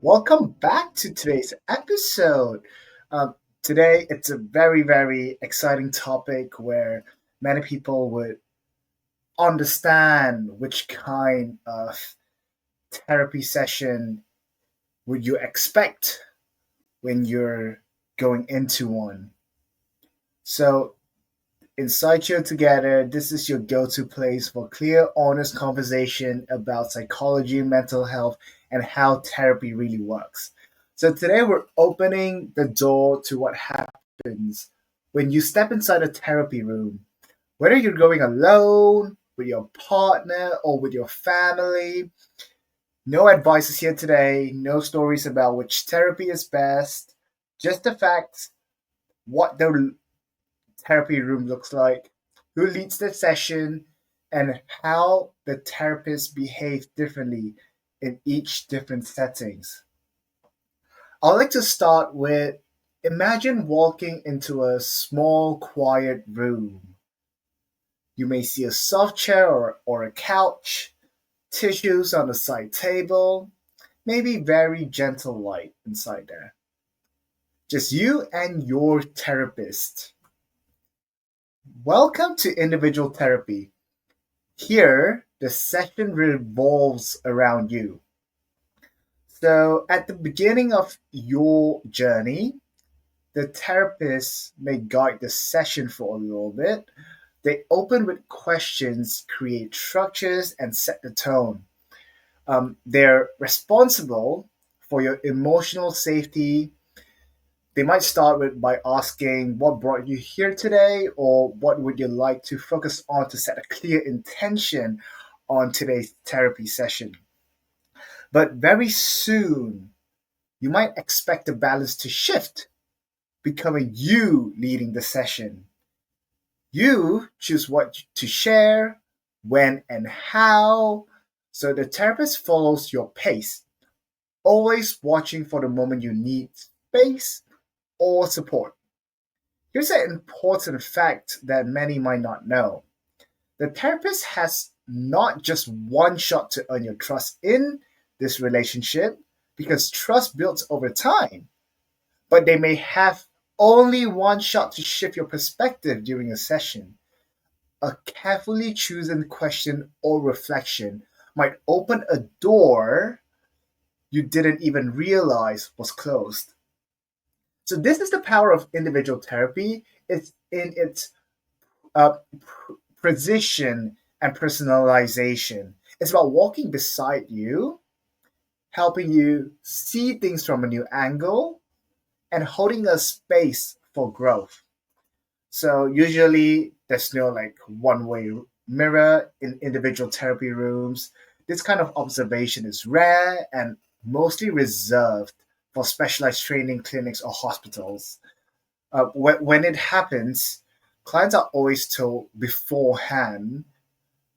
Welcome back to today's episode. Um, Today, it's a very, very exciting topic where many people would understand which kind of therapy session would you expect when you're going into one. So, in Psychotherapy, this is your go-to place for clear, honest conversation about psychology, mental health, and how therapy really works. So today we're opening the door to what happens when you step inside a therapy room. Whether you're going alone, with your partner, or with your family, no advices here today, no stories about which therapy is best, just the facts, what the therapy room looks like, who leads the session, and how the therapist behaves differently in each different settings. I'd like to start with imagine walking into a small, quiet room. You may see a soft chair or a couch, tissues on the side table, maybe very gentle light inside there. Just you and your therapist. Welcome to individual therapy. Here, the session revolves around you. So, at the beginning of your journey, the therapist may guide the session for a little bit. They open with questions, create structures, and set the tone. They're responsible for your emotional safety. They might start with by asking what brought you here today, or what would you like to focus on to set a clear intention on today's therapy session. But very soon, you might expect the balance to shift, becoming you leading the session. You choose what to share, when and how, so the therapist follows your pace, always watching for the moment you need space or support. Here's an important fact that many might not know. The therapist has not just one shot to earn your trust in this relationship, because trust builds over time, but they may have only one shot to shift your perspective during a session. A carefully chosen question or reflection might open a door you didn't even realize was closed. So, this is the power of individual therapy. It's in its precision and personalization. It's about walking beside you, helping you see things from a new angle, and holding a space for growth. So usually there's no like one-way mirror in individual therapy rooms. This kind of observation is rare and mostly reserved for specialized training clinics or hospitals. When it happens, clients are always told beforehand.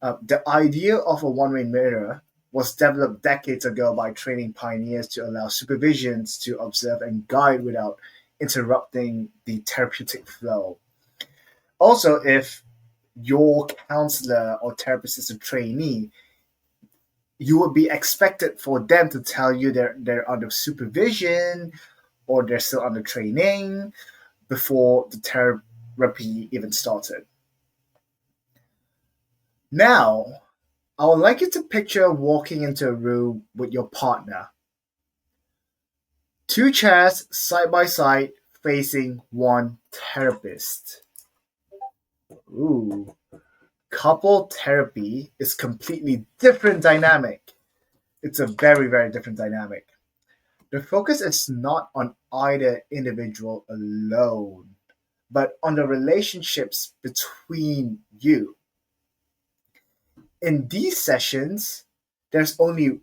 The idea of a one-way mirror was developed decades ago by training pioneers to allow supervisions to observe and guide without interrupting the therapeutic flow. Also, if your counselor or therapist is a trainee, you would be expected for them to tell you they're under supervision or they're still under training before the therapy even started. Now, I would like you to picture walking into a room with your partner. Two chairs side by side facing one therapist. Ooh. Couple therapy is completely different dynamic. It's a very, very different dynamic. The focus is not on either individual alone, but on the relationships between you. In these sessions, there's only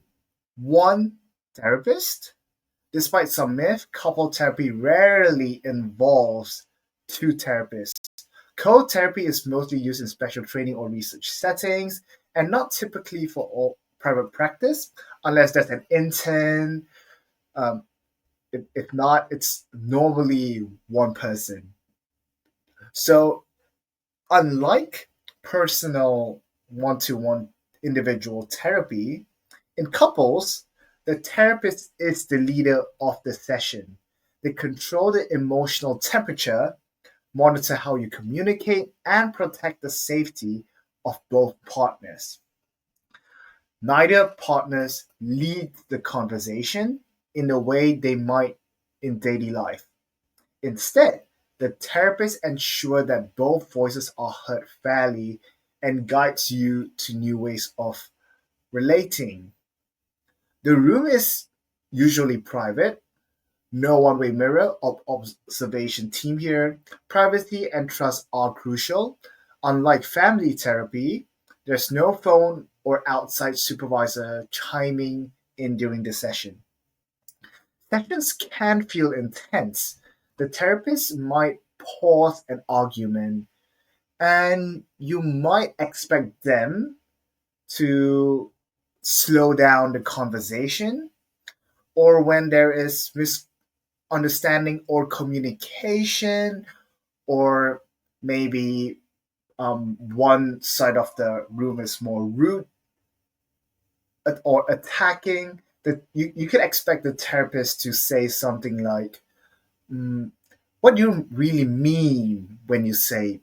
one therapist. Despite some myth, couple therapy rarely involves two therapists. Co-therapy is mostly used in special training or research settings and not typically for all private practice unless there's an intern. Um, if not, it's normally one person. So, unlike personal one to one individual therapy, in couples, The therapist is the leader of the session. They control the emotional temperature, monitor how you communicate, and protect the safety of both partners. Neither partners lead the conversation in the way they might in daily life. Instead, the therapist ensures that both voices are heard fairly and guides you to new ways of relating. The room is usually private, no one-way mirror or observation team here. Privacy and trust are crucial. Unlike family therapy, there's no phone or outside supervisor chiming in during the session. Sessions can feel intense. The therapist might pause an argument, and you might expect them to slow down the conversation, or when there is misunderstanding or communication, or maybe one side of the room is more rude or attacking, that you could expect the therapist to say something like, mm, what do you really mean when you say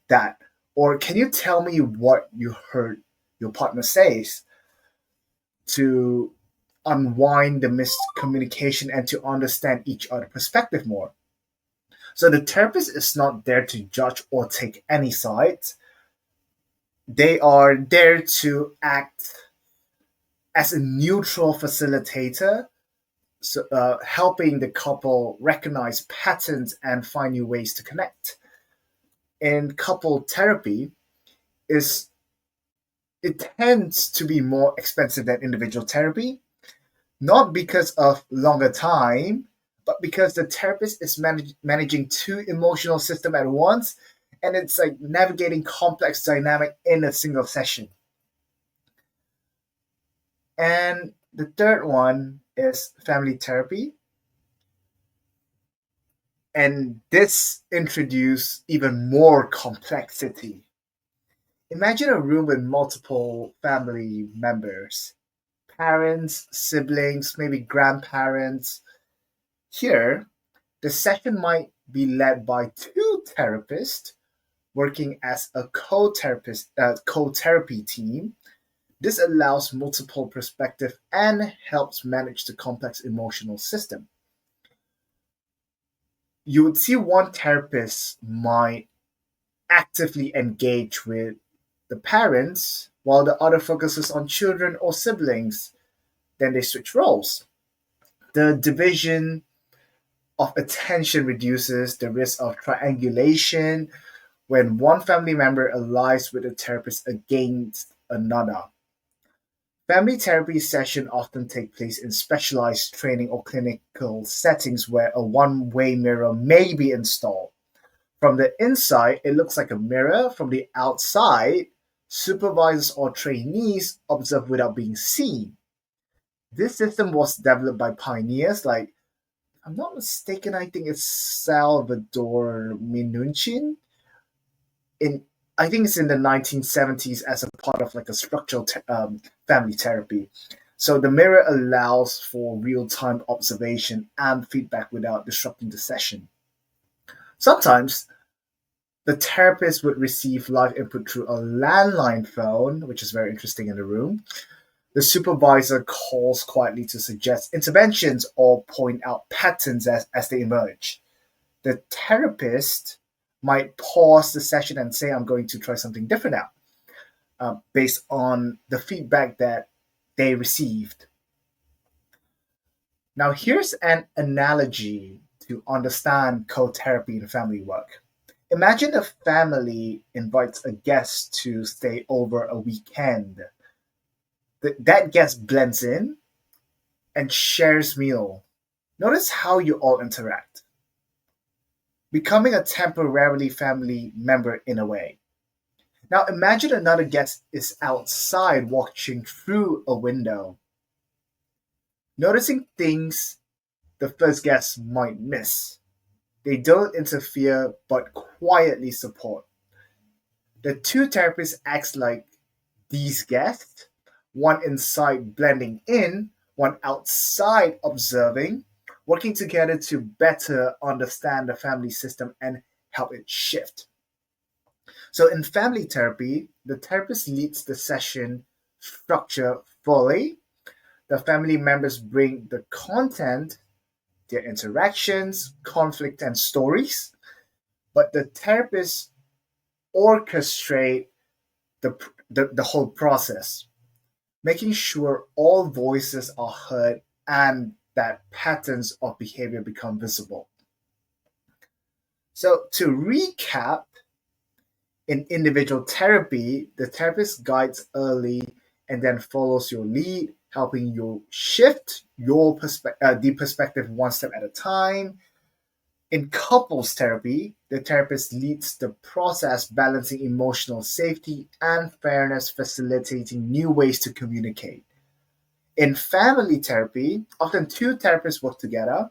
that? Or can you tell me what you heard your partner says, to unwind the miscommunication and to understand each other's perspective more. So the therapist is not there to judge or take any sides. They are there to act as a neutral facilitator, so, helping the couple recognize patterns and find new ways to connect. In couple therapy, is it tends to be more expensive than individual therapy, not because of longer time, but because the therapist is managing two emotional systems at once, and it's like navigating complex dynamic in a single session. And the third one is family therapy, and this introduces even more complexity. Imagine a room with multiple family members, parents, siblings, maybe grandparents. Here, the session might be led by two therapists working as a co-therapy team. This allows multiple perspective and helps manage the complex emotional system. You would see one therapist might actively engage with the parents while the other focuses on children or siblings. Then they switch roles. The division of attention reduces the risk of triangulation when one family member allies with a therapist against another. Family therapy sessions often take place in specialized training or clinical settings where a one-way mirror may be installed. From the inside, it looks like a mirror. From the outside, supervisors or trainees observe without being seen. This system was developed by pioneers like, if I'm not mistaken, I think it's Salvador Minuchin. In I think it's in the 1970s as a part of like a structural family therapy. So the mirror allows for real-time observation and feedback without disrupting the session. Sometimes the therapist would receive live input through a landline phone, which is very interesting in the room. The supervisor calls quietly to suggest interventions or point out patterns as they emerge. The therapist might pause the session and say, I'm going to try something different now, based on the feedback that they received. Now, here's an analogy to understand co therapy in family work. Imagine a family invites a guest to stay over a weekend. That guest blends in and shares meal. Notice how you all interact, becoming a temporarily family member in a way. Now imagine another guest is outside watching through a window, noticing things the first guest might miss. They don't interfere but quietly support. The two therapists act like these guests, one inside blending in, one outside observing, working together to better understand the family system and help it shift. So in family therapy, the therapist leads the session structure fully. The family members bring the content, their interactions, conflict, and stories, but the therapist orchestrate the whole process, making sure all voices are heard and that patterns of behavior become visible. So, to recap, in individual therapy, the therapist guides early and then follows your lead, helping you shift the perspective one step at a time. In couples therapy, the therapist leads the process, balancing emotional safety and fairness, facilitating new ways to communicate. In family therapy, often two therapists work together,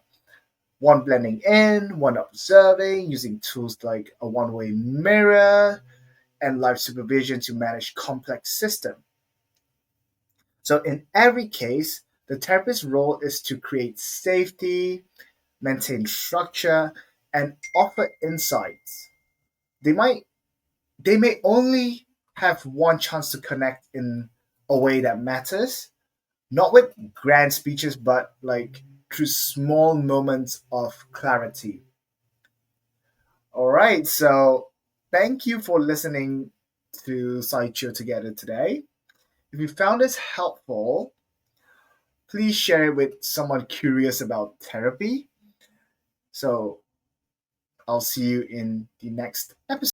one blending in, one observing, using tools like a one way mirror and live supervision to manage complex systems. So, in every case, the therapist's role is to create safety, maintain structure, and offer insights. They might they may only have one chance to connect in a way that matters, not with grand speeches, but like through small moments of clarity. All right, so thank you for listening to Psychotherapy today. If you found this helpful, please share it with someone curious about therapy. So I'll see you in the next episode.